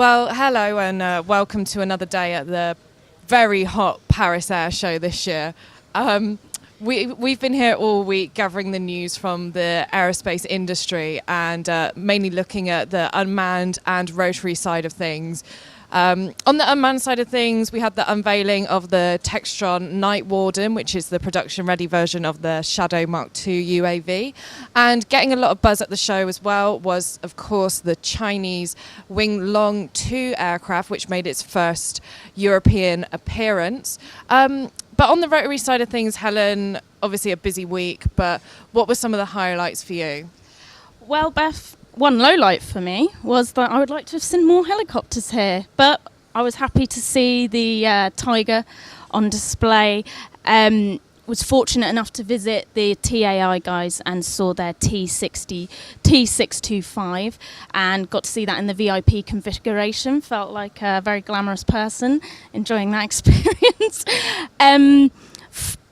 Well, hello and welcome to another day at the very hot Paris Air Show this year. We've been here all week gathering the news from the aerospace industry and mainly looking at the unmanned and rotary side of things. On the unmanned side of things, we had the unveiling of the Textron Night Warden, which is the production-ready version of the Shadow Mark II UAV. And getting a lot of buzz at the show as well was, of course, the Chinese Wing Long 2 aircraft, which made its first European appearance. But on the rotary side of things, Helen, obviously a busy week, but what were some of the highlights for you? Well, Beth, one lowlight for me was that I would like to have seen more helicopters here, but I was happy to see the Tiger on display. Was fortunate enough to visit the TAI guys and saw their T625 and got to see that in the VIP configuration. Felt like a very glamorous person enjoying that experience.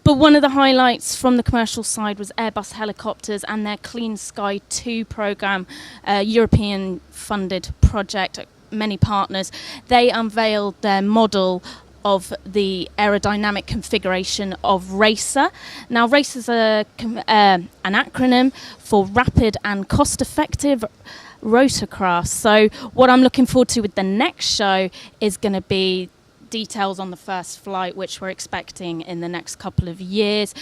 But one of the highlights from the commercial side was Airbus Helicopters and their Clean Sky 2 programme, European funded project, many partners. They unveiled their model of the aerodynamic configuration of RACER. Now, RACER is an acronym for Rapid and Cost-Effective Rotorcraft. So what I'm looking forward to with the next show is going to be details on the first flight, which we're expecting in the next couple of years.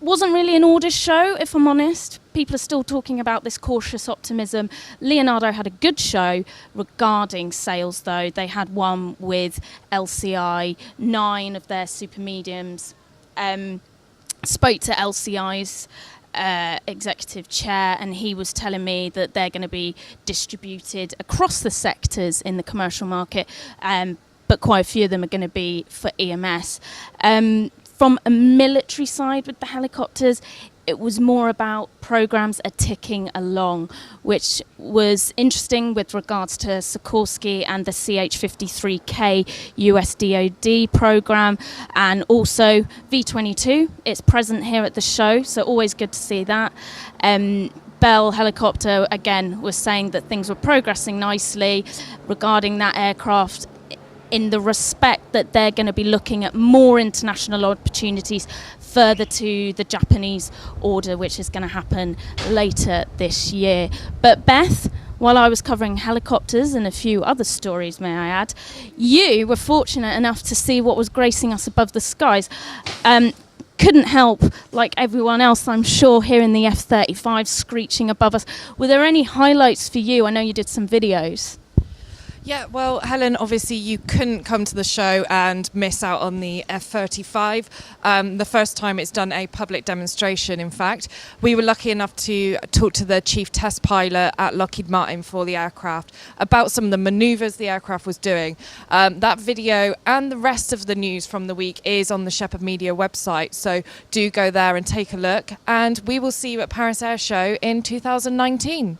Wasn't really an orders show, if I'm honest. People are still talking about this cautious optimism. Leonardo had a good show regarding sales, though. They had one with LCI, 9 of their super mediums. Spoke to LCI's executive chair, and he was telling me that they're going to be distributed across the sectors in the commercial market, but quite a few of them are going to be for EMS. From a military side with the helicopters, it was more about programs are ticking along, which was interesting with regards to Sikorsky and the CH-53K US DoD program, and also V-22. It's present here at the show, so always good to see that. Bell Helicopter, again, was saying that things were progressing nicely regarding that aircraft, in the respect that they're going to be looking at more international opportunities further to the Japanese order, which is going to happen later this year. But Beth, while I was covering helicopters and a few other stories, may I add, you were fortunate enough to see what was gracing us above the skies. Couldn't help, like everyone else, I'm sure, hearing the F-35 screeching above us. Were there any highlights for you? I know you did some videos. Yeah, well, Helen, obviously you couldn't come to the show and miss out on the F-35. The first time it's done a public demonstration, in fact. We were lucky enough to talk to the chief test pilot at Lockheed Martin for the aircraft about some of the manoeuvres the aircraft was doing. That video and the rest of the news from the week is on the Shephard Media website, so do go there and take a look. And we will see you at Paris Air Show in 2019.